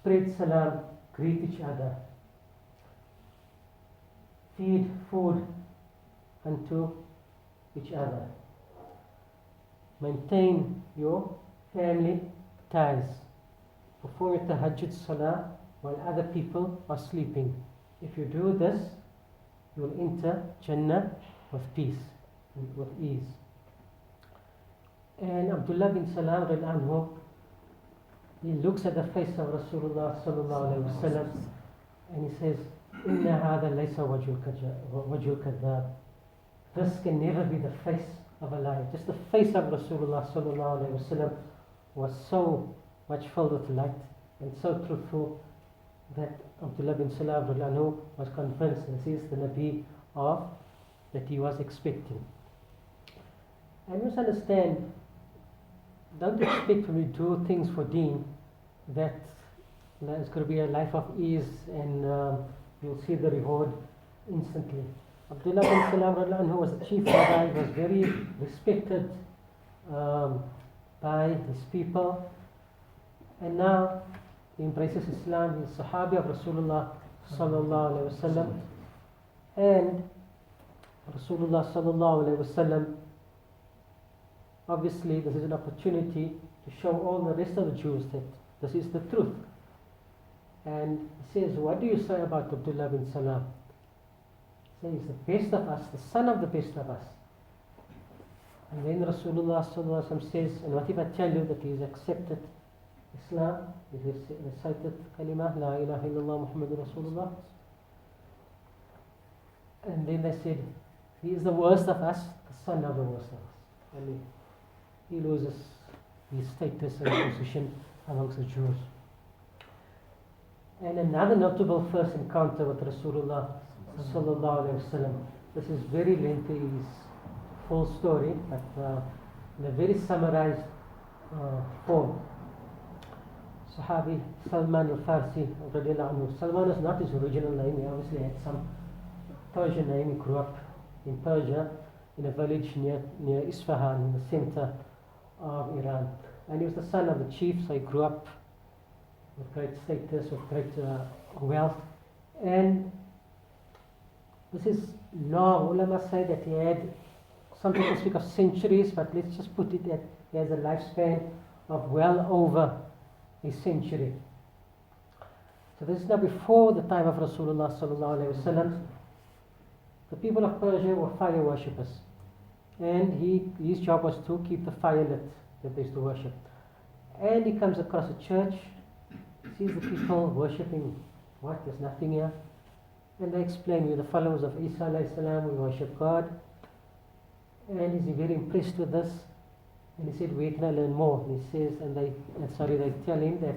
spread salam, greet each other, feed food unto each other, maintain your family ties, perform your tahajjud salah while other people are sleeping. If you do this, you will enter Jannah with peace and with ease. And Abdullah bin Salam anhu, he looks at the face of Rasulullah sallallahu alaihi wasallam and he says, "Inna hada laysa wajhul kadhab." This can never be the face of a liar. Just the face of Rasulullah sallallahu alaihi wasallam was so much filled with light and so truthful that Abdullah bin Salam anhu was convinced this is the Nabi of that he was expecting. And you must understand, don't expect when we do things for deen that it's going to be a life of ease and you'll see the reward instantly. Abdullah bin Salam anhu was the chief rabbi, he was very respected by his people, and now he embraces Islam. He is Sahabi of Rasulullah sallallahu alaihi wasallam, and Rasulullah sallallahu alaihi wasallam, obviously this is an opportunity to show all the rest of the Jews that this is the truth. And he says, what do you say about Abdullah bin Salam? He says, he's the best of us, the son of the best of us. And then Rasulullah sallallahu alaihi wasallam says, and what if I tell you that he has accepted Islam, he has recited Kalimah, La ilaha illallah Muhammadur Rasulullah. And then they said, he is the worst of us, the son of the worst of us. And he loses his status and position amongst the Jews. And another notable first encounter with Rasulullah sallallahu alaihi wasallam. This is very lengthy, is full story, but in a very summarized form. Sahabi Salman al-Farsi radiallahu anhu. Salman is not his original name. He obviously had some Persian name. He grew up in Persia, in a village near Isfahan, in the center of Iran. And he was the son of the chief, so he grew up with great status, with great wealth. And this is long. Ulama say that he had, some people speak of centuries, but let's just put it that he has a lifespan of well over a century. So this is now before the time of Rasulullah sallallahu alaihi wasallam. The people of Persia were fire worshippers, and his job was to keep the fire lit that they used to worship. And he comes across a church, sees the people worshipping. What? There's nothing here. And they explain, we're the followers of Isa alayhi salam, we worship God. And he's very impressed with this. And he said, where can I learn more? And he says, they tell him that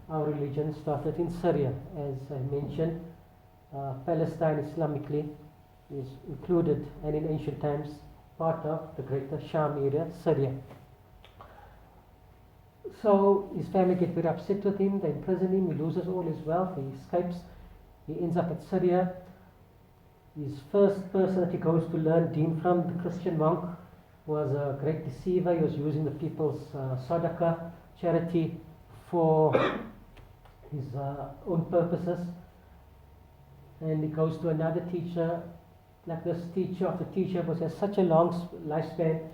our religion started in Syria. As I mentioned, Palestine Islamically is included, and in ancient times, part of the greater Sham area, Syria. So his family get very upset with him, they imprison him, he loses all his wealth, he escapes, he ends up at Syria. His first person that he goes to learn deen from, the Christian monk, was a great deceiver. He was using the people's sadaqah, charity, for his own purposes. And he goes to another teacher, like this teacher after teacher, was has such a long lifespan,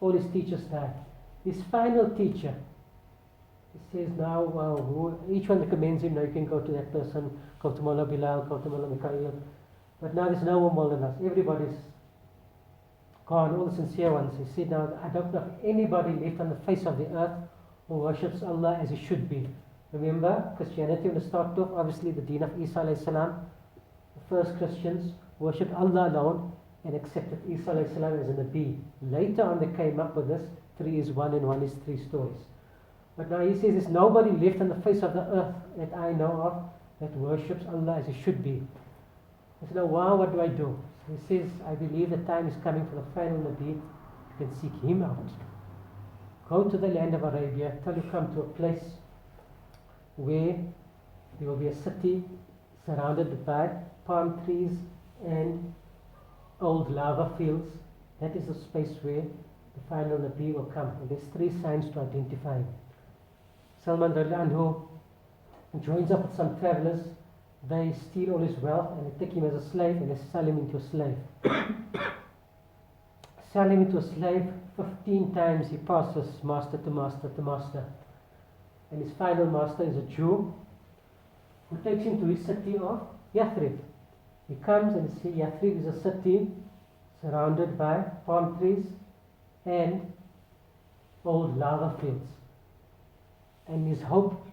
all his teachers died. His final teacher, he says now, each one recommends him, now you can go to that person, go to Mullah Bilal, go to Mullah Mikhail. But now there's no more Mullahs, everybody's gone, all the sincere ones. He said, now I don't know of anybody left on the face of the earth who worships Allah as he should be. Remember, Christianity, when it started off, obviously the deen of Isa alayhi salam, the first Christians worshipped Allah alone and accepted Isa alayhi salam as a Nabi. Later on they came up with this, 3 is 1 and 1 is 3 stories. But now he says there's nobody left on the face of the earth that I know of that worships Allah as he should be. I said, now wow, what do I do? So he says, I believe the time is coming for the final Nabi. You can seek him out. Go to the land of Arabia till you come to a place where there will be a city surrounded by palm trees and old lava fields. That is the space where the final Nabi will come. And there's 3 signs to identify him. Salman radiallahu anhu and joins up with some travelers. They steal all his wealth and they take him as a slave and they sell him into a slave. Sell him into a slave. 15 times he passes master to master to master. And his final master is a Jew who takes him to his city of Yathrib. He comes and he says Yathrib is a city surrounded by palm trees and old lava fields. And his hope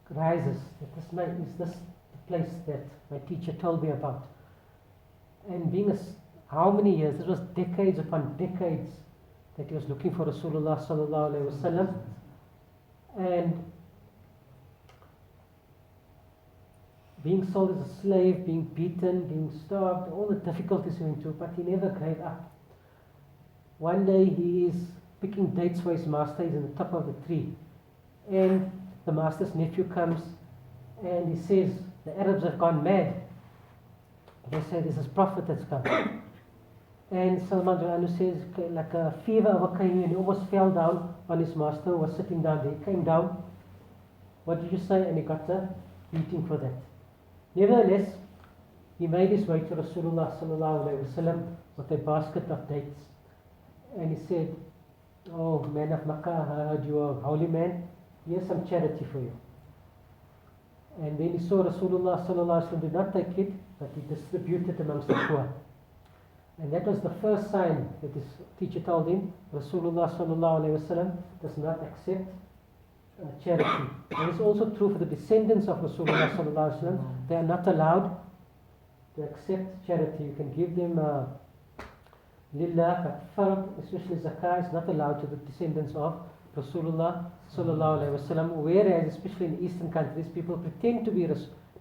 rises that is this the place that my teacher told me about. And being how many years? It was decades upon decades that he was looking for Rasulullah sallallahu alaihi wasallam, and being sold as a slave, being beaten, being starved, all the difficulties he went through, but he never gave up. One day he is picking dates for his master. He's in the top of the tree, and the master's nephew comes and he says, the Arabs have gone mad. They say this is Prophet that's come. And Salman Anu says, like a fever overcame him and he almost fell down on his master who was sitting down there. He came down. What did you say? And he got a beating for that. Nevertheless, he made his way to Rasulullah sallallahu alaihi wasallam with a basket of dates. And he said, oh man of Makkah, I heard you are a holy man. Here's some charity for you. And when he saw Rasulullah sallallahu alaihi wasallam did not take it, but he distributed amongst the poor. And that was the first sign that his teacher told him, Rasulullah sallallahu alaihi wasallam does not accept charity. And it's also true for the descendants of Rasulullah sallallahu alaihi wasallam. They are not allowed to accept charity. You can give them lillah, but fard, especially zakah, is not allowed to the descendants of Rasulullah sallallahu alaihi wasallam. Whereas, especially in Eastern countries, people pretend to be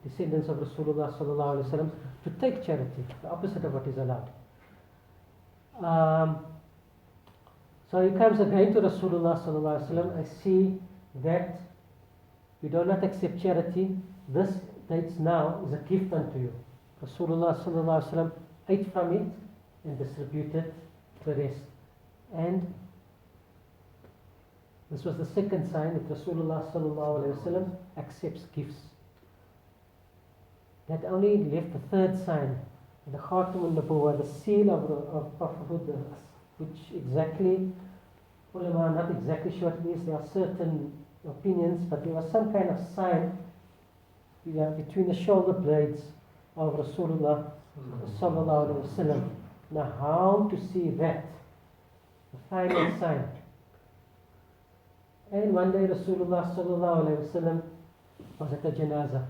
descendants of Rasulullah sallallahu alaihi wasallam to take charity, the opposite of what is allowed. So he comes again to Rasulullah sallallahu alaihi wasallam. I see that you do not accept charity. This dates now is a gift unto you. Rasulullah sallallahu alaihi wasallam ate from it and distributed the rest. And this was the second sign that Rasulullah sallallahu alaihi wasallam accepts gifts. That only left the third sign, the Khatam al-Nubuwwah, the seal of prophethood, which exactly, ulama are not exactly sure what it is. There are certain opinions, but there was some kind of sign between the shoulder blades of Rasulullah sallallahu alaihi wasallam. Now, how to see that? The final sign. And one day Rasulullah sallallahu alaihi wasallam was at a janazah.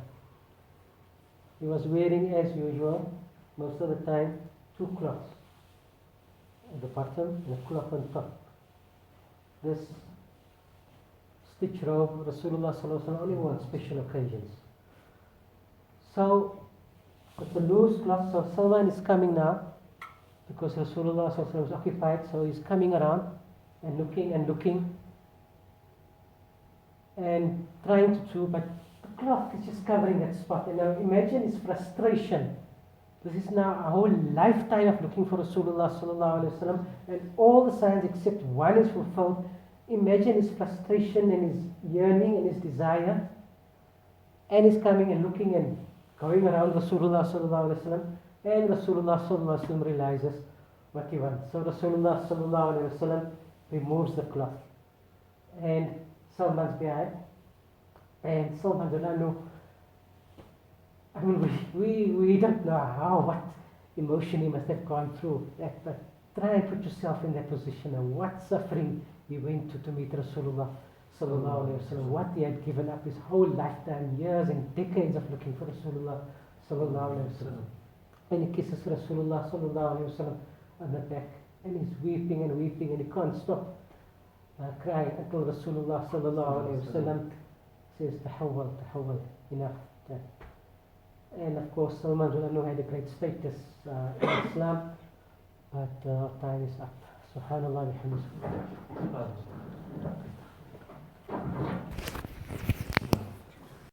He was wearing, as usual, most of the time, two cloths. At the bottom and a cloth on top. This stitch robe, Rasulullah sallallahu alaihi wasallam only wore on special occasions. So, with the loose cloth, so Salman is coming now, because Rasulullah sallallahu alaihi wasallam was occupied, so he's coming around and looking and trying to chew, but the cloth is just covering that spot. And now imagine his frustration. This is now a whole lifetime of looking for Rasulullah sallallahu alaihi wasallam, and all the signs except one is fulfilled. Imagine his frustration and his yearning and his desire. And he's coming and looking and going around Rasulullah sallallahu alaihi wasallam, and Rasulullah sallallahu alaihi wasallam realizes what he wants. So Rasulullah sallallahu alaihi wasallam removes the cloth, and Salman's behind, and Salman Jalanu, I mean, we don't know what emotion he must have gone through that, but try and put yourself in that position and what suffering he went to meet Rasulullah sallallahu alaihi wasallam, what he had given up his whole lifetime, years and decades of looking for Rasulullah sallallahu alaihi wasallam. And he kisses Rasulullah sallallahu alaihi wasallam on the back, and he's weeping and weeping, and he can't stop crying until Rasulullah sallallahu alaihi wasallam says, tahawwal, enough. And of course, Salman Jalanu had a great status in Islam, but our time is up. Subhanallah, bihamdih.